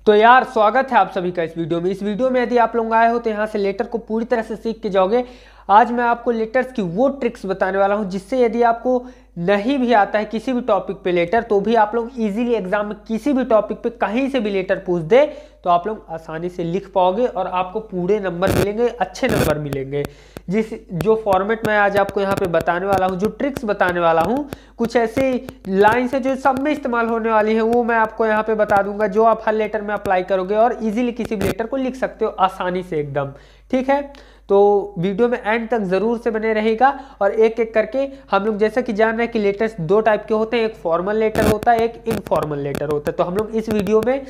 तो यार स्वागत है आप सभी का इस वीडियो में। इस वीडियो में यदि आप लोग आए हो तो यहाँ से लेटर को पूरी तरह से सीख के जाओगे। आज मैं आपको लेटर्स की वो ट्रिक्स बताने वाला हूँ जिससे यदि आपको नहीं भी आता है किसी भी टॉपिक पे लेटर, तो भी आप लोग इजीली एग्जाम में किसी भी टॉपिक पे कहीं से भी लेटर पूछ दे तो आप लोग आसानी से लिख पाओगे और आपको पूरे नंबर मिलेंगे, अच्छे नंबर मिलेंगे। जो फॉर्मेट मैं आज आपको यहाँ पे बताने वाला हूँ, जो ट्रिक्स बताने वाला हूँ, कुछ ऐसी लाइन्स है जो सब में इस्तेमाल होने वाली है, वो मैं आपको यहाँ पे बता दूंगा, जो आप हर लेटर में अप्लाई करोगे और इजीली किसी भी लेटर को लिख सकते हो आसानी से एकदम। ठीक है, तो वीडियो में एंड तक जरूर से बने रहेगा और एक एक करके हम लोग जैसा कि जान रहे हैं कि लेटर्स दो टाइप के होते हैं, एक फॉर्मल लेटर होता है, एक इनफॉर्मल लेटर होता है। तो हम लोग इस वीडियो में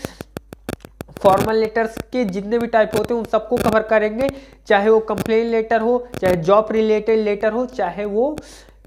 फॉर्मल लेटर्स के जितने भी टाइप होते हैं उन सबको कवर करेंगे, चाहे वो कंप्लेन लेटर हो, चाहे जॉब रिलेटेड लेटर हो, चाहे वो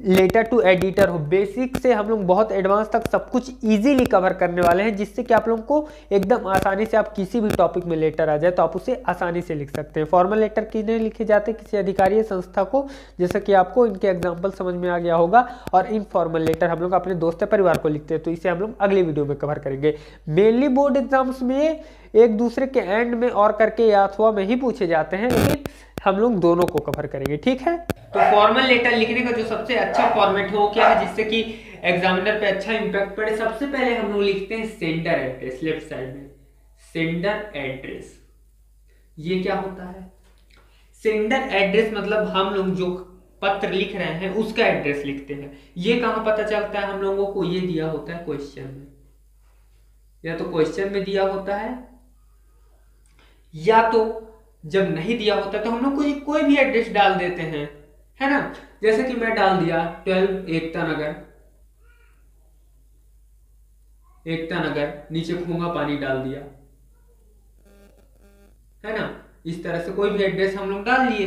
लेटर टू एडिटर हो। बेसिक से हम लोग बहुत एडवांस तक सब कुछ इजीली कवर करने वाले हैं, जिससे कि आप लोगों को एकदम आसानी से आप किसी भी टॉपिक में लेटर आ जाए तो आप उसे आसानी से लिख सकते हैं। फॉर्मल लेटर किन्हें लिखे जाते हैं? किसी अधिकारी या संस्था को, जैसा कि आपको इनके एग्जाम्पल समझ में आ गया होगा। और इनफॉर्मल लेटर हम लोग अपने दोस्त या परिवार को लिखते हैं, तो इसे हम लोग अगले वीडियो में कवर करेंगे। मेनली बोर्ड एग्जाम्स में एक दूसरे के एंड में और करके या अथवा में ही पूछे जाते हैं, लेकिन हम लोग दोनों को कवर करेंगे। ठीक है, तो फॉर्मल लेटर लिखने का जो सबसे अच्छा फॉर्मेट है वो क्या है, जिससे कि एग्जामिनर पे अच्छा इंपैक्ट पड़े? सबसे पहले हम लोग लिखते हैं सेंडर एड्रेस। लेफ्ट साइड में सेंडर एड्रेस, ये क्या होता है? सेंडर एड्रेस मतलब हम लोग जो पत्र लिख रहे हैं उसका एड्रेस लिखते हैं। ये कहां पता चलता है हम लोगों को? ये दिया होता है क्वेश्चन में, या तो क्वेश्चन में दिया होता है, या तो जब नहीं दिया होता तो हम लोग कोई भी एड्रेस डाल देते हैं, है ना। जैसे कि मैं डाल दिया 12 एकता नगर, नीचे खूंगा पानी डाल दिया, है ना। इस तरह से कोई भी एड्रेस हम लोग डाल लिए,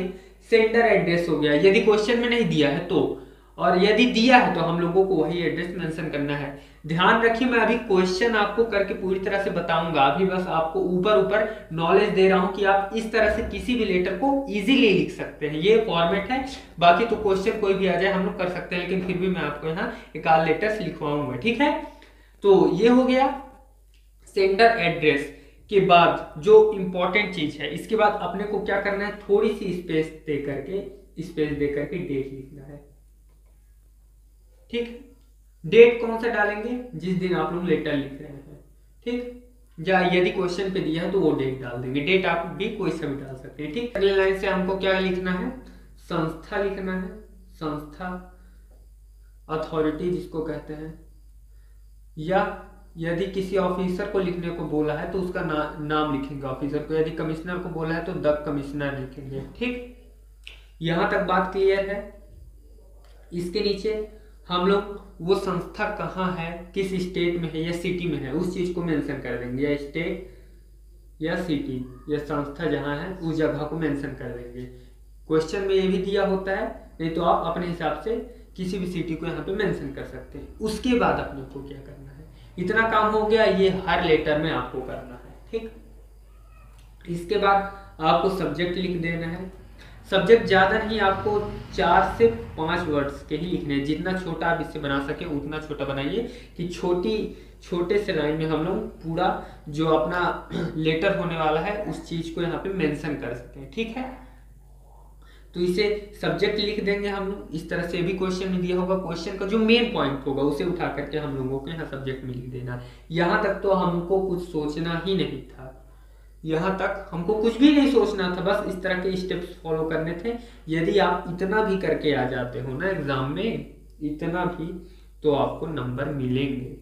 सेंडर एड्रेस हो गया। यदि क्वेश्चन में नहीं दिया है तो, और यदि दिया है तो हम लोगों को वही एड्रेस मेंशन करना है। ध्यान रखिए, मैं अभी क्वेश्चन आपको करके पूरी तरह से बताऊंगा, अभी बस आपको ऊपर ऊपर नॉलेज दे रहा हूं कि आप इस तरह से किसी भी लेटर को इजीली लिख सकते हैं। ये फॉर्मेट है, बाकी तो क्वेश्चन कोई भी आ जाए हम लोग कर सकते हैं, लेकिन फिर भी मैं आपको यहाँ एक आध लेटर्स लिखवाऊंगा। ठीक है, तो ये हो गया सेंडर एड्रेस के बाद जो इंपॉर्टेंट चीज है, इसके बाद अपने को क्या करना है, थोड़ी सी स्पेस दे करके डेट लिखना है। ठीक है, डेट कौन सा डालेंगे? जिस दिन आप लोग लेटर लिख रहे हैं। ठीक, या यदि क्वेश्चन पे दिया है तो वो डेट डाल देंगे। डेट आप भी कोई सा भी डाल सकते हैं। ठीक, अगले लाइन से हमको क्या लिखना है? संस्था लिखना है, संस्था, अथॉरिटी जिसको कहते हैं। या यदि किसी ऑफिसर को लिखने को बोला है तो उसका नाम लिखेंगे ऑफिसर को। यदि कमिश्नर को बोला है तो द कमिश्नर लिखेंगे। ठीक, यहां तक बात क्लियर है। इसके नीचे हम लोग वो संस्था कहाँ है, किस स्टेट में है या सिटी में है, उस चीज को मेंशन कर देंगे, या स्टेट या सिटी या संस्था जहां है उस जगह को मेंशन कर देंगे। क्वेश्चन में ये भी दिया होता है, नहीं तो आप अपने हिसाब से किसी भी सिटी को यहाँ पे मेंशन कर सकते हैं। उसके बाद अपने को क्या करना है, इतना काम हो गया, ये हर लेटर में आपको करना है। ठीक, इसके बाद आपको सब्जेक्ट लिख देना है। सब्जेक्ट ज्यादा नहीं, आपको 4 से 5 वर्ड्स के ही लिखने हैं। जितना छोटा आप इससे बना सके उतना छोटा बनाइए, कि छोटे से लाइन में हम लोग पूरा जो अपना लेटर होने वाला है उस चीज को यहाँ पे मेंशन कर सकें। ठीक है, तो इसे सब्जेक्ट लिख देंगे हम लोग इस तरह से। भी क्वेश्चन में दिया होगा, क्वेश्चन का जो मेन पॉइंट होगा उसे उठा करके हम लोगों को यहाँ सब्जेक्ट में लिख देना। यहाँ तक तो हमको कुछ सोचना ही नहीं था, यहाँ तक हमको कुछ भी नहीं सोचना था, बस इस तरह के स्टेप्स फॉलो करने थे। यदि आप इतना भी करके आ जाते हो ना एग्जाम में, इतना भी, तो आपको नंबर मिलेंगे।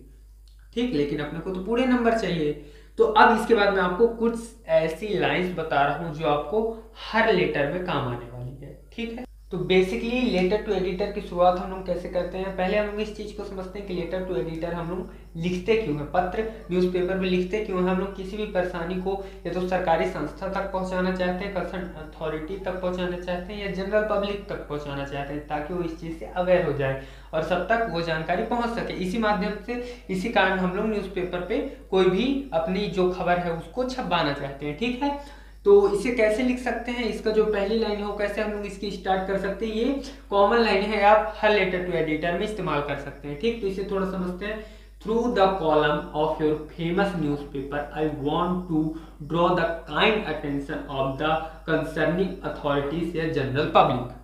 ठीक, लेकिन अपने को तो पूरे नंबर चाहिए। तो अब इसके बाद मैं आपको कुछ ऐसी लाइंस बता रहा हूं जो आपको हर लेटर में काम आने वाली है। ठीक है, तो बेसिकली लेटर टू एडिटर की शुरुआत हम लोग कैसे करते हैं? पहले हम लोग इस चीज को समझते हैं कि लेटर टू एडिटर हम लोग लिखते क्यों हैं, पत्र न्यूज़पेपर में लिखते क्यों हैं। हम लोग किसी भी परेशानी को या तो सरकारी संस्था तक पहुंचाना चाहते हैं, कंसर्न अथॉरिटी तक पहुंचाना चाहते हैं, या जनरल पब्लिक तक पहुंचाना चाहते हैं, ताकि वो इस चीज से अवेयर हो जाए और सब तक वो जानकारी पहुंच सके। इसी माध्यम से, इसी कारण हम लोग न्यूज़पेपर पे कोई भी अपनी जो खबर है उसको छपवाना चाहते हैं। ठीक है, तो इसे कैसे लिख सकते हैं? इसका जो पहली लाइन है वो कैसे हम लोग इसकी स्टार्ट कर सकते हैं? ये कॉमन लाइन है, आप हर लेटर टू एडिटर में इस्तेमाल कर सकते हैं। ठीक, तो इसे थोड़ा समझते हैं। Through the column of your famous newspaper, I want to draw the kind attention of the concerning authorities या general public।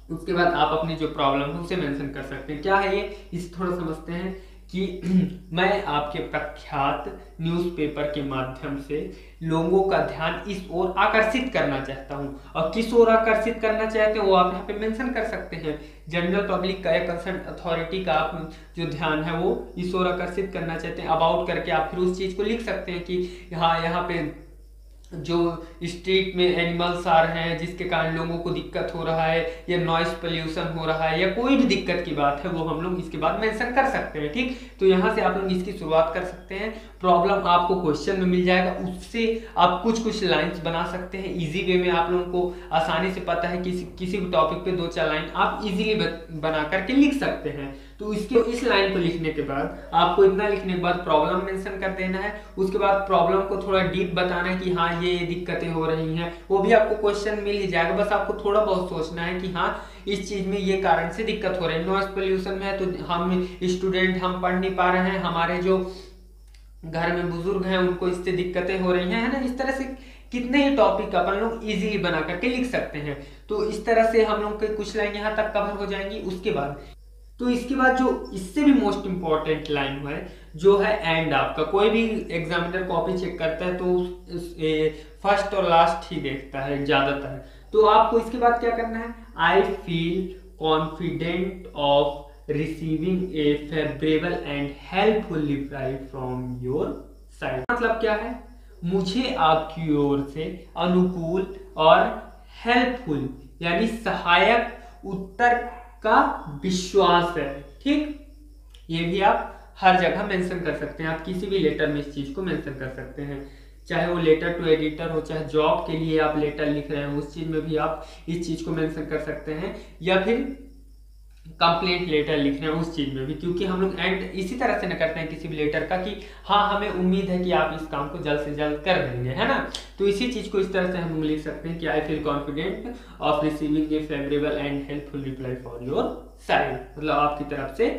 उसके बाद आप अपनी जो प्रॉब्लम है उसे मेंशन कर सकते हैं। क्या है ये, इसे थोड़ा समझते हैं कि मैं आपके प्रख्यात न्यूज़पेपर के माध्यम से लोगों का ध्यान इस ओर आकर्षित करना चाहता हूं। और किस ओर आकर्षित करना चाहते हैं वो आप यहाँ पे मेंशन कर सकते हैं। जनरल पब्लिक का या कंसर्न अथॉरिटी का आप जो ध्यान है वो इस ओर आकर्षित करना चाहते हैं। अबाउट करके आप फिर उस चीज़ को लिख सकते हैं कि यहाँ पे जो स्ट्रीट में एनिमल्स आ रहे हैं जिसके कारण लोगों को दिक्कत हो रहा है, या नॉइस पोल्यूशन हो रहा है, या कोई भी दिक्कत की बात है वो हम लोग इसके बाद मेंशन कर सकते हैं। ठीक, तो यहाँ से आप लोग इसकी शुरुआत कर सकते हैं। प्रॉब्लम आपको क्वेश्चन में मिल जाएगा, उससे आप कुछ लाइंस बना सकते हैं इजी वे में। आप लोगों को आसानी से पता है किसी भी टॉपिक पे 2-4 लाइन आप इजीली बना करके लिख सकते हैं। तो इसके इस लाइन को लिखने के बाद आपको इतना लिखने के बाद प्रॉब्लम मेंशन कर देना है। उसके बाद प्रॉब्लम को थोड़ा डीप बताना है कि हाँ ये दिक्कतें हो रही हैं, वो भी आपको क्वेश्चन मिल ही जाएगा। बस आपको थोड़ा बहुत सोचना है कि हाँ इस चीज में ये कारण से दिक्कत हो रही है। नॉइस पोल्यूशन में है तो हम स्टूडेंट हम पढ़ नहीं पा रहे हैं, हमारे जो घर में बुजुर्ग हैं उनको इससे दिक्कतें हो रही हैं, है ना। इस तरह से कितने ही टॉपिक अपन लोग इजीली बना करके लिख सकते हैं। तो इस तरह से हम लोग के कुछ लाइन यहाँ तक कवर हो जाएंगी। उसके बाद तो इसके बाद जो इससे भी मोस्ट इंपॉर्टेंट लाइन है जो है एंड। आपका कोई भी एग्जामिनर कॉपी चेक करता है तो फर्स्ट और लास्ट ही देखता है ज्यादातर। तो आपको इसके बाद क्या करना है, I feel confident of receiving a favourable and helpful reply from your side. मतलब क्या है, मुझे आपकी ओर से अनुकूल और हेल्पफुल यानी सहायक उत्तर का विश्वास है। ठीक, ये भी आप हर जगह मेंशन कर सकते हैं। आप किसी भी लेटर में इस चीज को मेंशन कर सकते हैं, चाहे वो लेटर टू एडिटर हो, चाहे जॉब के लिए आप लेटर लिख रहे हैं उस चीज में भी आप इस चीज को मेंशन कर सकते हैं, या फिर कंप्लेंट लेटर लिख रहे हैं उस चीज में भी। क्योंकि हम लोग एंड इसी तरह से न करते हैं किसी भी लेटर का कि हाँ हमें उम्मीद है कि आप इस काम को जल्द से जल्द कर देंगे, है ना। तो इसी चीज को इस तरह से हम लोग लिख सकते हैं कि आई feel confident of receiving a favourable and helpful reply for your side. मतलब आपकी तरफ से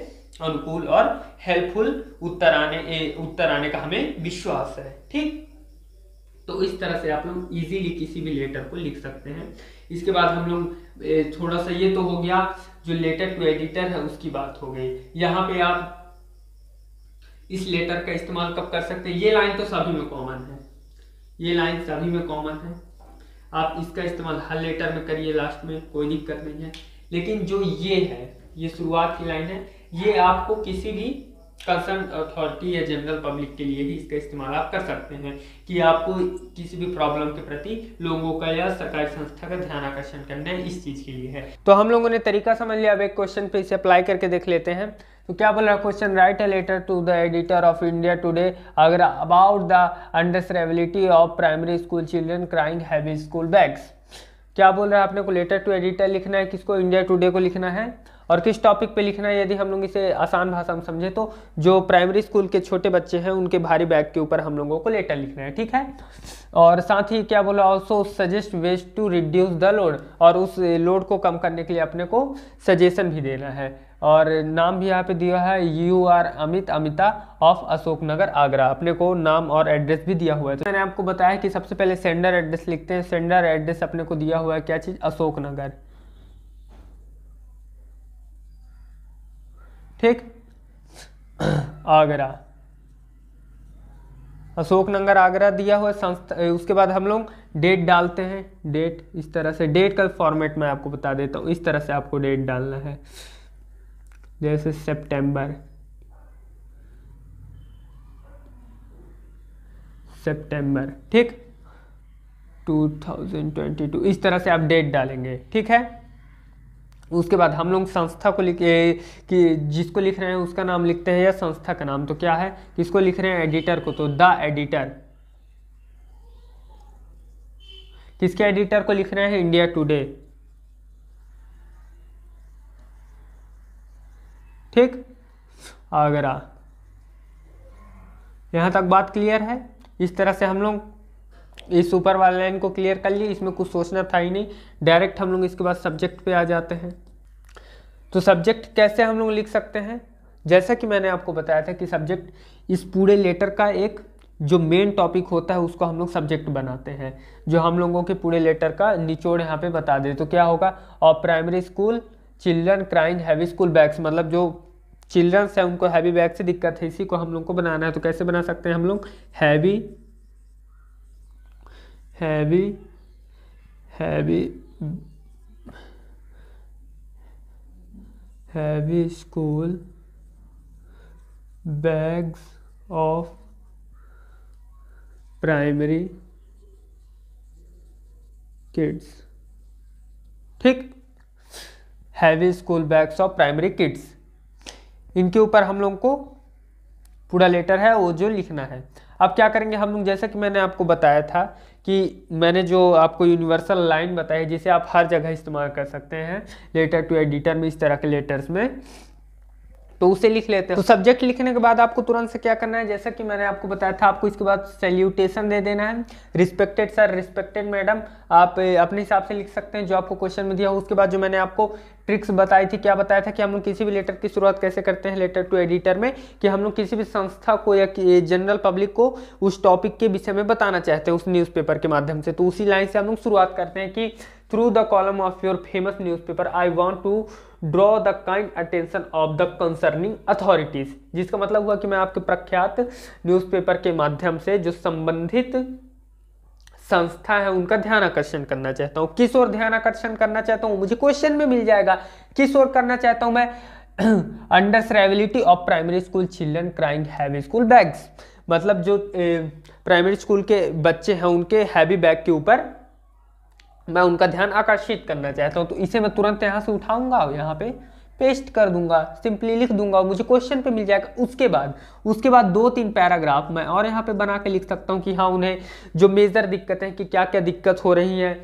अनुकूल और हेल्पफुल उत्तर आने का हमें विश्वास है। ठीक, तो इस तरह से आप लोग इजीली किसी भी लेटर को लिख सकते हैं। इसके बाद हम लोग थोड़ा सा ये तो हो गया जो लेटर टू एडिटर है उसकी बात हो गई। यहाँ पे आप इस लेटर का इस्तेमाल कब कर सकते हैं, ये लाइन तो सभी में कॉमन है, ये लाइन सभी में कॉमन है। आप इसका इस्तेमाल हर लेटर में करिए, लास्ट में कोई दिक्कत नहीं है। लेकिन जो ये है, ये शुरुआत की लाइन है, ये आपको किसी भी कंसर्न अथॉरिटी या जनरल पब्लिक के लिए ही इसका इस्तेमाल आप कर सकते हैं कि आपको किसी भी प्रॉब्लम के प्रति लोगों का या सरकारी संस्था का ध्यान आकर्षण करना है, इस चीज के लिए है। तो हम लोगों ने तरीका समझ लिया। अब एक क्वेश्चन पे इसे अप्लाई करके देख लेते हैं। तो क्या बोल रहा है question, write a letter to the editor of India Today Agra about the undesirability of primary school children carrying heavy school bags. क्या बोल रहा है, आपने को लेटर टू एडिटर लिखना है, किसको, इंडिया टुडे को लिखना है, और किस टॉपिक पे लिखना है। यदि हम लोग इसे आसान भाषा में समझे तो जो प्राइमरी स्कूल के छोटे बच्चे हैं उनके भारी बैग के ऊपर हम लोगों को लेटर लिखना है। ठीक है, और साथ ही क्या बोला, also suggest ways to reduce the load, और उस लोड को कम करने के लिए अपने को सजेशन भी देना है। और नाम भी यहाँ पे दिया है, you are Amita of Ashok Nagar Agra, अपने को नाम और एड्रेस भी दिया हुआ है। तो मैंने आपको बताया कि सबसे पहले सेंडर एड्रेस लिखते हैं। सेंडर एड्रेस अपने को दिया हुआ है क्या चीज, अशोक नगर। ठीक, आगरा, अशोक नगर आगरा दिया हुआ संस्था। उसके बाद हम लोग डेट डालते हैं, डेट इस तरह से, डेट का फॉर्मेट मैं आपको बता देता हूँ। इस तरह से आपको डेट डालना है, जैसे सितंबर, ठीक, 2022 इस तरह से आप डेट डालेंगे। ठीक है, उसके बाद हम लोग संस्था को कि जिसको लिख रहे हैं उसका नाम लिखते हैं या संस्था का नाम। तो क्या है, किसको लिख रहे हैं, एडिटर को, तो द एडिटर। किसके एडिटर को लिख रहे हैं, इंडिया टुडे। ठीक, आगरा। यहां तक बात क्लियर है। इस तरह से हम लोग इस ऊपर वाले लाइन को क्लियर कर लिए, इसमें कुछ सोचना था ही नहीं। डायरेक्ट हम लोग इसके बाद सब्जेक्ट पे आ जाते हैं। तो सब्जेक्ट कैसे हम लोग लिख सकते हैं, जैसा कि मैंने आपको बताया था कि सब्जेक्ट इस पूरे लेटर का एक जो मेन टॉपिक होता है उसको हम लोग सब्जेक्ट बनाते हैं, जो हम लोगों के पूरे लेटर का निचोड़ यहाँ पे बता दे। तो क्या होगा, of primary school children carrying heavy school bags, मतलब जो चिल्ड्रंस है उनको हैवी बैग से दिक्कत है, इसी को हम लोग को बनाना है। तो कैसे बना सकते हैं हम लोग, heavy heavy heavy heavy school bags of primary kids. ठीक, heavy school bags of primary kids, इनके ऊपर हम लोग को पूरा लेटर है वो जो लिखना है। अब क्या करेंगे हम लोग, जैसा कि मैंने आपको बताया था कि मैंने जो आपको यूनिवर्सल लाइन बताई जिसे आप हर जगह इस्तेमाल कर सकते हैं लेटर टू एडिटर में, इस तरह के लेटर्स में, तो उसे लिख लेते हैं। तो सब्जेक्ट लिखने के बाद आपको तुरंत से क्या करना है, जैसा कि मैंने आपको बताया था, आपको इसके बाद सैल्यूटेशन दे देना है। रिस्पेक्टेड सर, रिस्पेक्टेड मैडम, आप अपने हिसाब से लिख सकते हैं जो आपको क्वेश्चन में दिया हो। उसके बाद जो मैंने आपको ट्रिक्स बताई थी, क्या बताया था कि हम लोग किसी भी लेटर की शुरुआत कैसे करते हैं लेटर टू एडिटर में, कि हम लोग किसी भी संस्था को या जनरल पब्लिक को उस टॉपिक के विषय में बताना चाहते हैं उस न्यूज़पेपर के माध्यम से, तो उसी लाइन से हम लोग शुरुआत करते हैं कि through the column of your famous newspaper I want to draw the kind attention of the concerning authorities, जिसका मतलब हुआ कि मैं आपके प्रख्यात न्यूज़पेपर के माध्यम से जो संबंधित संस्था है उनका ध्यान आकर्षण करना चाहता हूँ। किस ओर ध्यान आकर्षण करना चाहता हूँ, मुझे क्वेश्चन में मिल जाएगा किस ओर करना चाहता हूँ मैं, undesirability of primary school children carrying heavy school bags, मतलब जो प्राइमरी स्कूल के बच्चे हैं उनके हैवी बैग के ऊपर मैं उनका ध्यान आकर्षित करना चाहता हूँ। तो इसे मैं तुरंत यहाँ से उठाऊंगा और यहाँ पे पेस्ट कर दूंगा, सिंपली लिख दूंगा, मुझे क्वेश्चन पे मिल जाएगा। उसके बाद 2-3 पैराग्राफ मैं और यहाँ पे बना के लिख सकता हूँ कि हाँ उन्हें जो मेजर दिक्कत है कि क्या क्या दिक्कत हो रही है,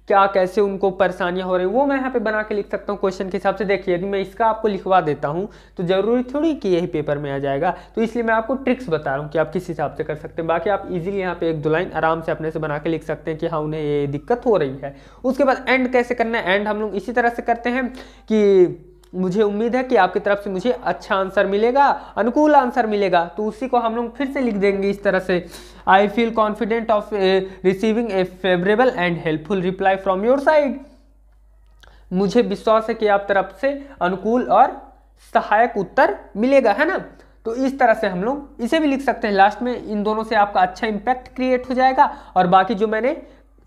क्या कैसे उनको परेशानियां हो रही है, वो मैं यहाँ पे बना के लिख सकता हूँ क्वेश्चन के हिसाब से। देखिए यदि मैं इसका आपको लिखवा देता हूँ तो जरूरी थोड़ी कि यही पेपर में आ जाएगा, तो इसलिए मैं आपको ट्रिक्स बता रहा हूँ कि आप किस हिसाब से कर सकते हैं। बाकी आप इजीली यहाँ पे 1-2 लाइन आराम से अपने से बना के लिख सकते हैं कि हाँ उन्हें ये दिक्कत हो रही है। उसके बाद एंड कैसे करना है, एंड हम लोग इसी तरह से करते हैं कि मुझे उम्मीद है कि आपकी तरफ से मुझे अच्छा आंसर मिलेगा, अनुकूल आंसर मिलेगा, तो उसी को हम लोग फिर से लिख देंगे इस तरह से, आई feel confident of receiving a favourable and helpful reply from your side, मुझे विश्वास है कि आप तरफ से अनुकूल और सहायक उत्तर मिलेगा, है ना। तो इस तरह से हम लोग इसे भी लिख सकते हैं। लास्ट में इन दोनों से आपका अच्छा इंपैक्ट क्रिएट हो जाएगा, और बाकी जो मैंने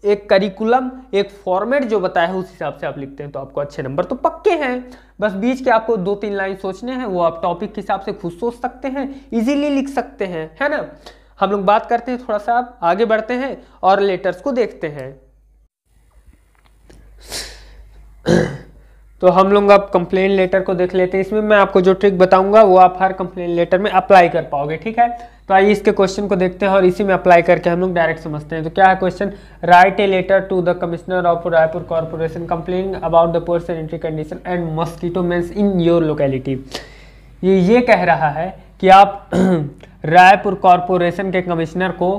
एक करिकुलम, एक फॉर्मेट जो बताया है उस हिसाब से आप लिखते हैं तो आपको अच्छे नंबर तो पक्के हैं। बस बीच के आपको 2-3 लाइन सोचने हैं, वो आप टॉपिक के हिसाब से खुद सोच सकते हैं, इजीली लिख सकते हैं, है ना। हम लोग बात करते हैं थोड़ा सा, आप आगे बढ़ते हैं और लेटर्स को देखते हैं। तो हम लोग अब कंप्लेन लेटर को देख लेते हैं। इसमें मैं आपको जो ट्रिक बताऊंगा वो आप हर कंप्लेन लेटर में अप्लाई कर पाओगे, ठीक है। तो आइए इसके क्वेश्चन को देखते हैं और इसी में अप्लाई करके हम लोग डायरेक्ट समझते हैं। तो क्या है question, write a letter to the commissioner of Raipur corporation complaining about the poor sanitary condition and mosquito menace in your locality. ये कह रहा है कि आप रायपुर कॉर्पोरेशन के कमिश्नर को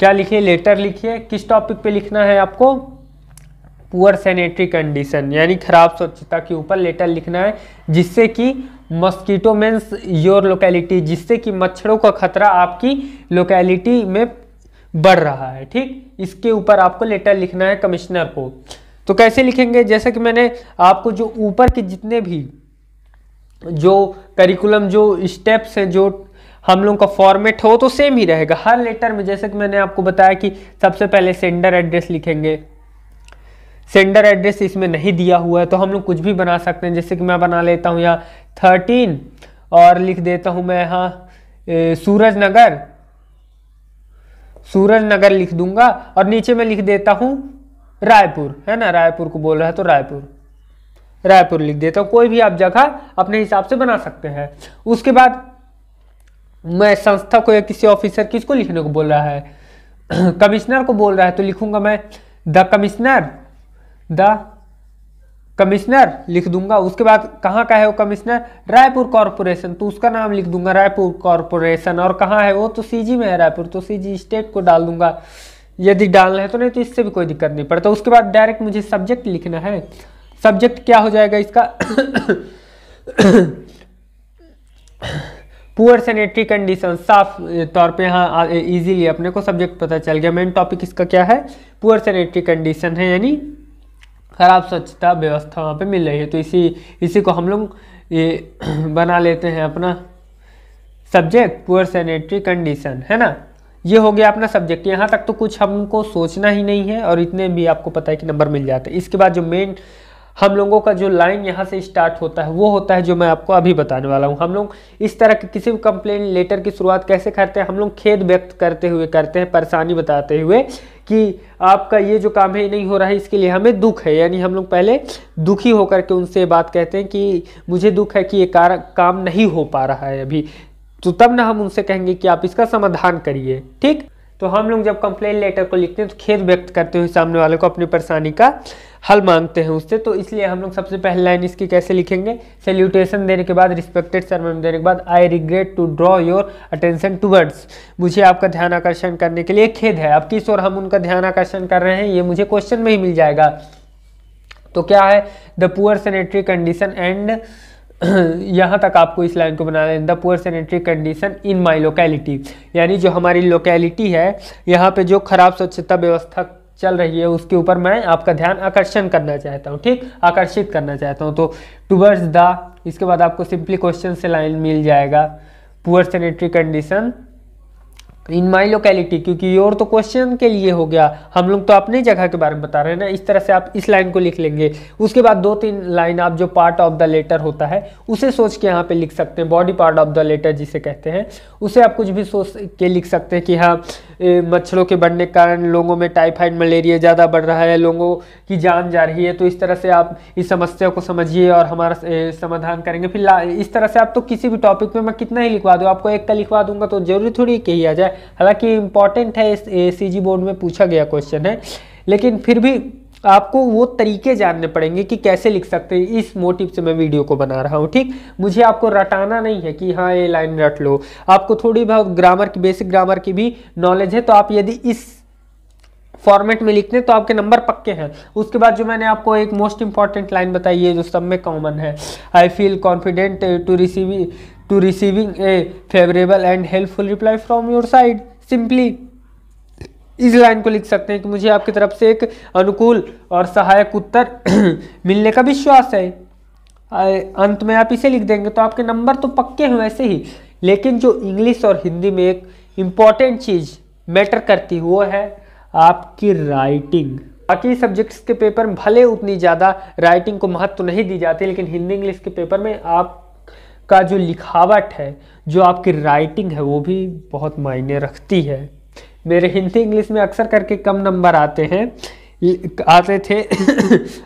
क्या लिखिए, लेटर लिखिए। किस टॉपिक पे लिखना है आपको, पुअर सैनिटरी कंडीशन यानी खराब स्वच्छता के ऊपर लेटर लिखना है, जिससे कि मॉस्किटो मीन्स योर लोकेलिटी, जिससे कि मच्छरों का खतरा आपकी लोकेलिटी में बढ़ रहा है, ठीक। इसके ऊपर आपको लेटर लिखना है कमिश्नर को। तो कैसे लिखेंगे, जैसे कि मैंने आपको जो ऊपर के जितने भी जो करिकुलम, जो स्टेप्स हैं, जो हम लोग का फॉर्मेट हो तो सेम ही रहेगा हर लेटर में। जैसे कि मैंने आपको बताया कि सबसे पहले सेंडर एड्रेस लिखेंगे। सेंडर एड्रेस इसमें नहीं दिया हुआ है तो हम लोग कुछ भी बना सकते हैं, जैसे कि मैं बना लेता हूँ यहाँ 13 और लिख देता हूँ मैं यहाँ सूरजनगर लिख दूंगा, और नीचे में लिख देता हूँ रायपुर, है ना, रायपुर को बोल रहा है तो रायपुर लिख देता हूँ। कोई भी आप जगह अपने हिसाब से बना सकते हैं। उसके बाद मैं संस्था को या किसी ऑफिसर, किसको लिखने को बोल रहा है, कमिश्नर को बोल रहा है, तो लिखूंगा मैं द कमिश्नर लिख दूंगा। उसके बाद कहाँ का है वो कमिश्नर, रायपुर कॉर्पोरेशन, तो उसका नाम लिख दूंगा रायपुर कॉर्पोरेशन। और कहाँ है वो, तो सीजी में है रायपुर, तो सीजी स्टेट को डाल दूंगा यदि डालना है तो, नहीं तो इससे भी कोई दिक्कत नहीं पड़ता। उसके बाद डायरेक्ट मुझे सब्जेक्ट लिखना है। सब्जेक्ट क्या हो जाएगा इसका पुअर सैनिटरी कंडीशन, साफ तौर पे यहाँ इजीली अपने को सब्जेक्ट पता चल गया। मेन टॉपिक इसका क्या है, पुअर सैनिटरी कंडीशन है, यानी खराब स्वच्छता व्यवस्था वहाँ पे मिल रही है। तो इसी को हम लोग ये बना लेते हैं अपना सब्जेक्ट, पुअर सैनिटरी कंडीशन, है ना। ये हो गया अपना सब्जेक्ट। यहाँ तक तो कुछ हमको सोचना ही नहीं है और इतने भी आपको पता है कि नंबर मिल जाते हैं। इसके बाद जो मेन हम लोगों का जो लाइन यहाँ से स्टार्ट होता है वो होता है जो मैं आपको अभी बताने वाला हूँ। हम लोग इस तरह के किसी भी कंप्लेंट लेटर की शुरुआत कैसे करते हैं, हम लोग खेद व्यक्त करते हुए करते हैं, परेशानी बताते हुए कि आपका ये जो काम है नहीं हो रहा है, इसके लिए हमें दुख है। यानी हम लोग पहले दुखी होकर के उनसे बात कहते हैं कि मुझे दुख है कि ये काम नहीं हो पा रहा है अभी, तो तब ना हम उनसे कहेंगे कि आप इसका समाधान करिए, ठीक। तो हम लोग जब कंप्लेन लेटर को लिखते हैं तो खेद व्यक्त करते हुए सामने वाले को अपनी परेशानी का हल मांगते हैं उससे। तो इसलिए हम लोग सबसे पहले लाइन इसकी कैसे लिखेंगे, सैल्यूटेशन देने के बाद, रिस्पेक्टेड सर मैम देने के बाद, I regret to draw your attention towards, मुझे आपका ध्यान आकर्षण करने के लिए खेद है। अब किस ओर हम उनका ध्यान आकर्षण कर रहे हैं ये मुझे क्वेश्चन में ही मिल जाएगा। तो क्या है, the poor sanitary condition and यहाँ तक आपको इस लाइन को बनाना है, the poor sanitary condition in my locality, यानी जो हमारी लोकेलिटी है यहाँ पे जो खराब स्वच्छता व्यवस्था चल रही है उसके ऊपर मैं आपका ध्यान आकर्षण करना चाहता हूँ, ठीक, आकर्षित करना चाहता हूँ। तो टूवर्ड्स द, इसके बाद आपको सिंपली क्वेश्चन से लाइन मिल जाएगा, poor sanitary condition in my locality, क्योंकि योर तो क्वेश्चन के लिए हो गया, हम लोग तो अपनी जगह के बारे में बता रहे हैं ना। इस तरह से आप इस लाइन को लिख लेंगे। उसके बाद 2-3 लाइन आप जो पार्ट ऑफ द लेटर होता है उसे सोच के यहाँ पे लिख सकते हैं, body part of the letter जिसे कहते हैं, उसे आप कुछ भी सोच के लिख सकते हैं कि हाँ मच्छरों के बढ़ने के कारण लोगों में टाइफाइड मलेरिया ज़्यादा बढ़ रहा है, लोगों की जान जा रही है। तो इस तरह से आप इस समस्या को समझिए और हमारा समाधान करेंगे। फिर इस तरह से आप तो किसी भी टॉपिक में मैं कितना ही लिखवा दूँ, आपको एक का लिखवा दूंगा तो जरूरी थोड़ी कि ही आ जाए। हालांकि इंपॉर्टेंट है, सीजी बोर्ड में पूछा गया क्वेश्चन है, लेकिन फिर भी आपको वो तरीके जानने पड़ेंगे कि कैसे लिख सकते हैं। इस मोटिव से मैं वीडियो को बना रहा हूँ, ठीक। मुझे आपको रटाना नहीं है कि हाँ ये लाइन रट लो, आपको थोड़ी बहुत ग्रामर की, बेसिक ग्रामर की भी नॉलेज है। तो आप यदि इस फॉर्मेट में लिखते हैं तो आपके नंबर पक्के हैं। उसके बाद जो मैंने आपको एक मोस्ट इंपॉर्टेंट लाइन बताई है जो सब में कॉमन है, I feel confident to receiving a favourable and helpful reply from your side. Simply इस लाइन को लिख सकते हैं कि मुझे आपकी तरफ से एक अनुकूल और सहायक उत्तर मिलने का विश्वास है। अंत में आप इसे लिख देंगे तो आपके नंबर तो पक्के हैं वैसे ही, लेकिन जो इंग्लिश और हिंदी में एक इम्पॉर्टेंट चीज़ मैटर करती है वो है आपकी राइटिंग। बाकी सब्जेक्ट्स के पेपर में भले उतनी ज़्यादा राइटिंग को महत्व तो नहीं दी जाती, लेकिन हिंदी इंग्लिश के पेपर में आपका जो लिखावट है, जो आपकी राइटिंग है, वो भी बहुत मायने रखती है। मेरे हिंदी इंग्लिश में अक्सर करके कम नंबर आते थे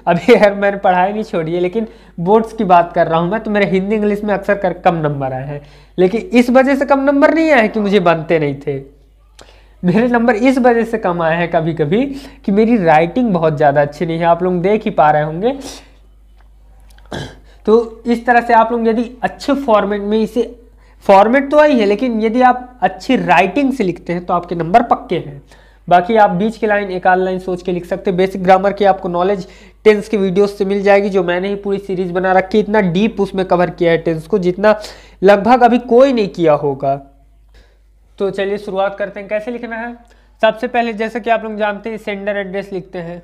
अभी यार मैंने पढ़ाई नहीं छोड़ी है, लेकिन बोर्ड्स की बात कर रहा हूँ मैं, तो मेरे हिंदी इंग्लिश में अक्सर कर कम नंबर आए हैं। लेकिन इस वजह से कम नंबर नहीं आए कि मुझे बनते नहीं थे, मेरे नंबर इस वजह से कम आए हैं कभी कभी कि मेरी राइटिंग बहुत ज़्यादा अच्छी नहीं है। आप लोग देख ही पा रहे होंगे। तो इस तरह से आप लोग यदि अच्छे फॉर्मेट में, इसे फॉर्मेट तो आई है लेकिन यदि आप अच्छी राइटिंग से लिखते हैं तो आपके नंबर पक्के हैं। बाकी आप बीच की लाइन, एक आध लाइन सोच के लिख सकते हैं। बेसिक ग्रामर की आपको नॉलेज टेंस की वीडियोस से मिल जाएगी, जो मैंने ही पूरी सीरीज बना रखी है। इतना डीप उसमें कवर किया है टेंस को जितना लगभग अभी कोई नहीं किया होगा। तो चलिए शुरुआत करते हैं। कैसे लिखना है, सबसे पहले जैसे कि आप लोग जानते हैं सेंडर एड्रेस लिखते हैं।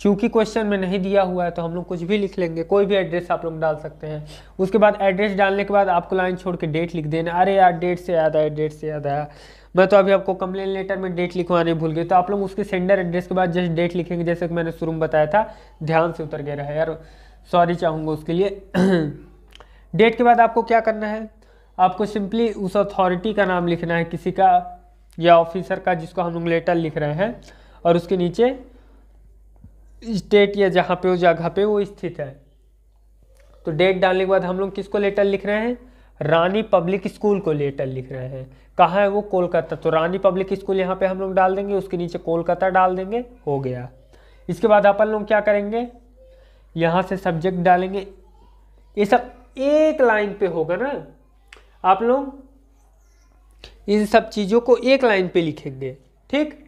चूंकि क्वेश्चन में नहीं दिया हुआ है तो हम लोग कुछ भी लिख लेंगे, कोई भी एड्रेस आप लोग डाल सकते हैं। उसके बाद एड्रेस डालने के बाद आपको लाइन छोड़ के डेट लिख देना। अरे यार डेट से याद आया, डेट से याद आया, मैं तो अभी आपको कंप्लेन लेटर में डेट लिखवाने भूल गए। तो आप लोग उसके सेंडर एड्रेस के बाद जस्ट डेट लिखेंगे, जैसे कि मैंने शुरू में बताया था। ध्यान से उतर गया रहा यार, सॉरी चाहूँगा उसके लिए। डेट के बाद आपको क्या करना है, आपको सिंपली उस अथॉरिटी का नाम लिखना है, किसी का या ऑफिसर का जिसको हम लोग लेटर लिख रहे हैं, और उसके नीचे स्टेट या जहाँ पे वो जगह पे वो स्थित है। तो डेट डालने के बाद हम लोग किसको लेटर लिख रहे हैं, रानी पब्लिक स्कूल को लेटर लिख रहे हैं। कहाँ है वो, कोलकाता। तो रानी पब्लिक स्कूल यहाँ पे हम लोग डाल देंगे, उसके नीचे कोलकाता डाल देंगे, हो गया। इसके बाद अपन लोग क्या करेंगे, यहाँ से सब्जेक्ट डालेंगे। ये सब एक लाइन पे होगा ना, आप लोग इन सब चीज़ों को एक लाइन पे लिखेंगे, ठीक।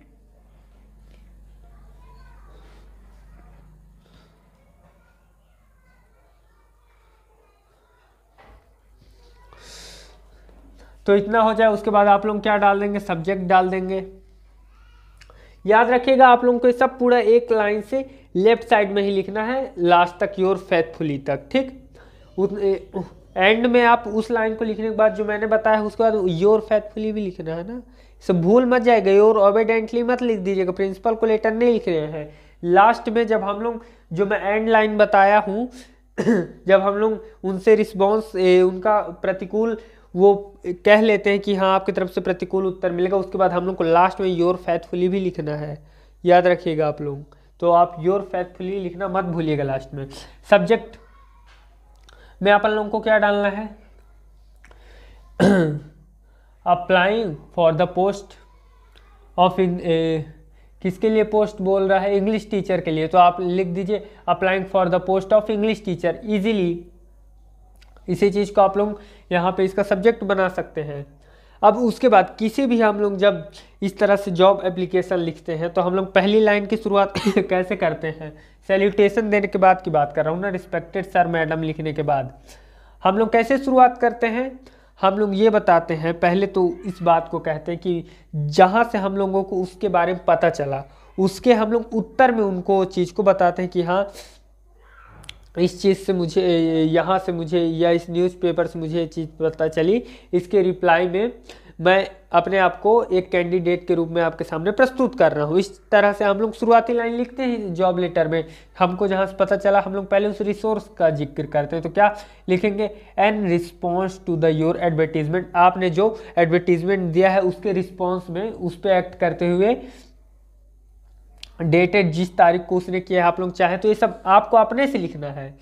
तो इतना हो जाए, उसके बाद आप लोग क्या डाल देंगे, सब्जेक्ट डाल देंगे। याद रखिएगा आप लोगों को ये सब पूरा एक लाइन से लेफ्ट साइड में ही लिखना है लास्ट तक, योर फेथफुली तक, ठीक। एंड में आप उस लाइन को लिखने के बाद जो मैंने बताया उसके बाद योर फेथफुली भी लिखना है ना, सब भूल मत जाएगा, योर ओबीडिएंटली मत लिख दीजिएगा, प्रिंसिपल को लेटर नहीं लिख रहे हैं। लास्ट में जब हम लोग, जो मैं एंड लाइन बताया हूँ जब हम लोग उनसे रिस्पॉन्स, उनका प्रतिकूल वो कह लेते हैं कि हाँ आपकी तरफ से प्रतिकूल उत्तर मिलेगा, उसके बाद हम लोग को लास्ट में योर फेथफुली भी लिखना है, याद रखिएगा आप लोग। तो आप योर फेथफुली लिखना मत भूलिएगा लास्ट में। सब्जेक्ट में अपन लोगों को क्या डालना है, applying for the post of, किसके लिए पोस्ट बोल रहा है, इंग्लिश टीचर के लिए, तो आप लिख दीजिए applying for the post of English teacher easily. इसी चीज़ को आप लोग यहाँ पे इसका सब्जेक्ट बना सकते हैं। अब उसके बाद किसी भी हम लोग जब इस तरह से जॉब एप्लीकेशन लिखते हैं तो हम लोग पहली लाइन की शुरुआत कैसे करते हैं, सैल्यूटेशन देने के बाद की बात कर रहा हूँ ना, रिस्पेक्टेड सर मैडम लिखने के बाद हम लोग कैसे शुरुआत करते हैं, हम लोग ये बताते हैं। पहले तो इस बात को कहते हैं कि जहाँ से हम लोगों को उसके बारे में पता चला, उसके हम लोग उत्तर में उनको चीज़ को बताते हैं कि हाँ इस चीज़ से मुझे, यहाँ से मुझे, या इस न्यूज़पेपर से मुझे ये चीज़ पता चली, इसके रिप्लाई में मैं अपने आप को एक कैंडिडेट के रूप में आपके सामने प्रस्तुत कर रहा हूँ। इस तरह से हम लोग शुरुआती लाइन लिखते हैं जॉब लेटर में। हमको जहाँ से पता चला हम लोग पहले उस रिसोर्स का जिक्र करते हैं, तो क्या लिखेंगे, an response to the your advertisement, आपने जो एडवर्टीजमेंट दिया है उसके रिस्पॉन्स में उस पर एक्ट करते हुए डेटेड जिस तारीख को उसने किया है आप लोग चाहें तो ये सब आपको अपने से लिखना है।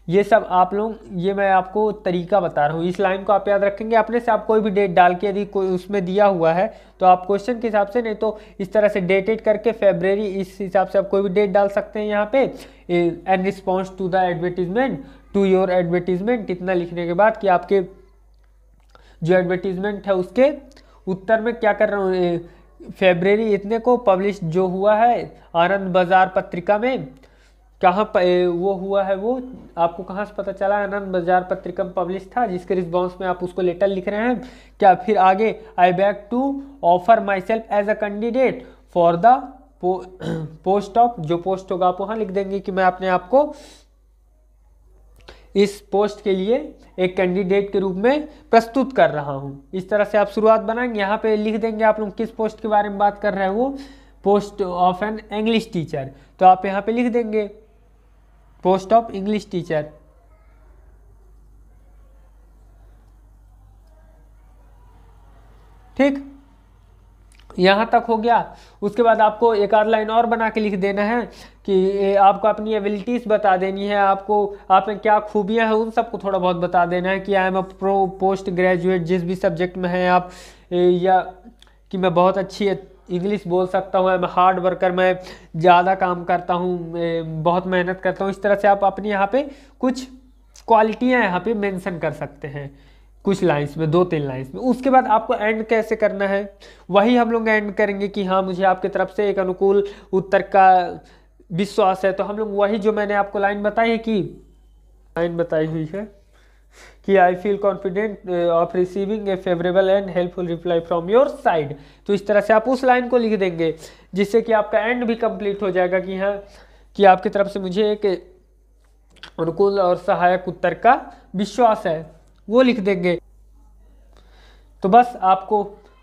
ये सब आप लोग, ये मैं आपको तरीका बता रहा हूँ, इस लाइन को आप याद रखेंगे अपने से। आप कोई भी डेट डाल के यदि कोई उसमें दिया हुआ है तो आप क्वेश्चन के हिसाब से, नहीं तो इस तरह से डेटेड करके फरवरी, इस हिसाब से आप कोई भी डेट डाल सकते हैं यहाँ पे। And response to the advertisement, to your advertisement, इतना लिखने के बाद कि आपके जो एडवर्टीजमेंट है उसके उत्तर में क्या कर रहा हूँ, फरवरी इतने को पब्लिश जो हुआ है आनंद बाजार पत्रिका में, कहाँ वो हुआ है, वो आपको कहाँ से पता चला, आनंद बाजार पत्रिका में पब्लिश था, जिसके रिस्पॉन्स में आप उसको लेटर लिख रहे हैं। क्या फिर आगे, I beg to offer my self as a candidate for the post of, जो पोस्ट होगा आप वहाँ लिख देंगे कि मैं अपने आप को इस पोस्ट के लिए एक कैंडिडेट के रूप में प्रस्तुत कर रहा हूं। इस तरह से आप शुरुआत बनाएंगे। यहाँ पे लिख देंगे आप लोग किस पोस्ट के बारे में बात कर रहे हैं, वो post of an English teacher, तो आप यहाँ पे लिख देंगे पोस्ट ऑफ इंग्लिश टीचर। ठीक, यहाँ तक हो गया। उसके बाद आपको एक आध लाइन और बना के लिख देना है कि आपको अपनी एबिलिटीज़ बता देनी है, आपको आप में क्या खूबियाँ हैं उन सबको थोड़ा बहुत बता देना है कि I am a pro post graduate, जिस भी सब्जेक्ट में हैं आप, या कि मैं बहुत अच्छी इंग्लिश बोल सकता हूँ, मैं हार्ड वर्कर, मैं ज़्यादा काम करता हूँ, बहुत मेहनत करता हूँ। इस तरह से आप अपनी यहाँ पे कुछ क्वालिटियाँ यहाँ पे मेंशन कर सकते हैं कुछ लाइंस में, 2-3 लाइंस में। उसके बाद आपको एंड कैसे करना है, वही हम लोग एंड करेंगे कि हाँ मुझे आपकी तरफ से एक अनुकूल उत्तर का विश्वास है। तो हम लोग वही जो मैंने आपको लाइन बताई है, कि लाइन बताई हुई है कि आई feel confident of receiving a favourable and helpful reply from your side, तो इस तरह से आप उस लाइन को लिख देंगे जिससे कि आपका एंड भी कंप्लीट हो जाएगा कि हाँ कि आपकी तरफ से मुझे एक अनुकूल और सहायक उत्तर का विश्वास है, वो लिख देंगे। तो बस आपको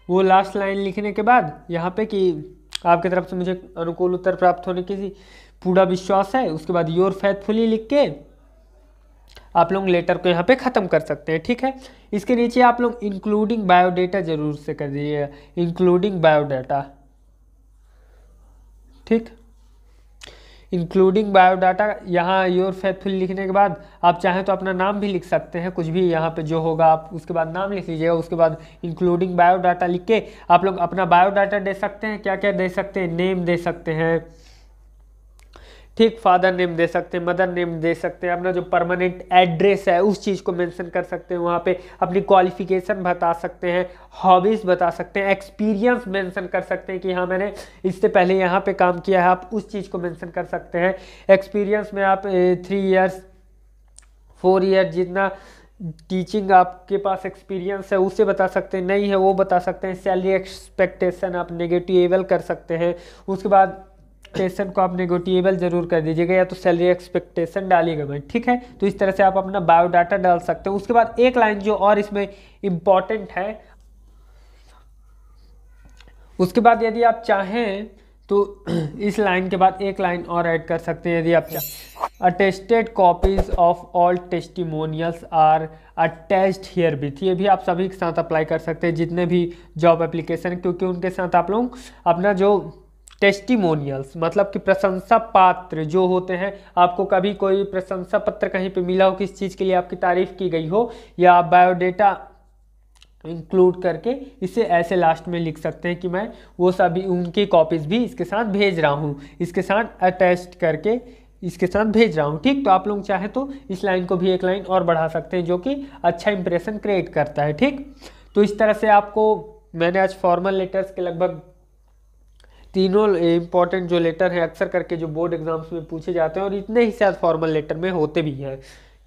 वो लास्ट लाइन लिखने के बाद यहाँ पे कि आपकी तरफ से मुझे अनुकूल उत्तर प्राप्त होने की पूरा विश्वास है, उसके बाद योर फेथफुली लिख के आप लोग लेटर को यहाँ पे ख़त्म कर सकते हैं। ठीक है, इसके नीचे आप लोग इंक्लूडिंग बायोडाटा जरूर से कर दीजिएगा, इंक्लूडिंग बायोडाटा। ठीक, इंक्लूडिंग बायोडाटा, यहाँ योर फेथफुल लिखने के बाद आप चाहें तो अपना नाम भी लिख सकते हैं, कुछ भी यहाँ पे जो होगा आप उसके बाद नाम लिख लीजिएगा। उसके बाद इंक्लूडिंग बायोडाटा लिख के आप लोग अपना बायोडाटा दे सकते हैं। क्या क्या दे सकते हैं, नेम दे सकते हैं, ठीक, फादर नेम दे सकते हैं, मदर नेम दे सकते हैं, अपना जो परमानेंट एड्रेस है उस चीज़ को मेंशन कर सकते हैं, वहाँ पे अपनी क्वालिफिकेशन बता सकते हैं, हॉबीज़ बता सकते हैं, एक्सपीरियंस मेंशन कर सकते हैं कि हाँ मैंने इससे पहले यहाँ पे काम किया है, आप उस चीज़ को मेंशन कर सकते हैं। एक्सपीरियंस में आप 3 ईयर्स 4 ईयर जितना टीचिंग आपके पास एक्सपीरियंस है उसे बता सकते हैं, नहीं है वो बता सकते हैं। सैलरी एक्सपेक्टेशन आप नेगेटिवेबल कर सकते हैं। उसके बाद एक्सपेक्टेशन को आप नेगेटिवेबल जरूर कर दीजिएगा या तो सैलरी एक्सपेक्टेशन डालिएगा मैं, ठीक है। तो इस तरह से आप अपना बायोडाटा डाल सकते हैं। उसके बाद एक लाइन जो और इसमें इम्पॉर्टेंट है, उसके बाद यदि आप चाहें तो इस लाइन के बाद एक लाइन और ऐड कर सकते हैं, यदि आप चाहें। Attested copies of all testimonials are attached herewith, ये भी आप सभी के साथ अप्लाई कर सकते हैं जितने भी जॉब एप्लीकेशन है, क्योंकि उनके साथ आप लोग अपना जो टेस्टिमोनियल्स मतलब कि प्रशंसा पात्र जो होते हैं, आपको कभी कोई प्रशंसा पत्र कहीं पे मिला हो किस चीज़ के लिए आपकी तारीफ की गई हो, या आप बायोडेटा इंक्लूड करके इसे ऐसे लास्ट में लिख सकते हैं कि मैं वो सभी उनकी कॉपीज़ भी इसके साथ भेज रहा हूँ, इसके साथ अटैच करके इसके साथ भेज रहा हूँ, ठीक। तो आप लोग चाहें तो इस लाइन को भी एक लाइन और बढ़ा सकते हैं जो कि अच्छा इंप्रेशन क्रिएट करता है, ठीक। तो इस तरह से आपको मैंने आज फॉर्मल लेटर्स के लगभग तीनों इंपॉर्टेंट जो लेटर हैं अक्सर करके जो बोर्ड एग्जाम्स में पूछे जाते हैं और इतने ही शायद फॉर्मल लेटर में होते भी हैं,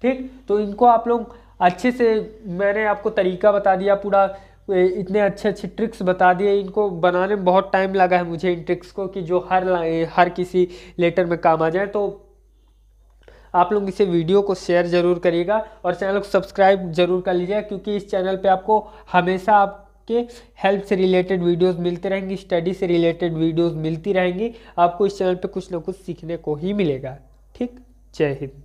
ठीक। तो इनको आप लोग अच्छे से, मैंने आपको तरीका बता दिया पूरा, इतने अच्छे अच्छे ट्रिक्स बता दिए, इनको बनाने में बहुत टाइम लगा है मुझे इन ट्रिक्स को कि जो हर किसी लेटर में काम आ जाए। तो आप लोग इसे वीडियो को शेयर जरूर करिएगा और चैनल को सब्सक्राइब जरूर कर लीजिएगा, क्योंकि इस चैनल पे आपको हमेशा आपके हेल्थ से रिलेटेड वीडियोस मिलते रहेंगी, स्टडी से रिलेटेड वीडियोस मिलती रहेंगी, आपको इस चैनल पे कुछ ना कुछ सीखने को ही मिलेगा, ठीक। जय हिंद।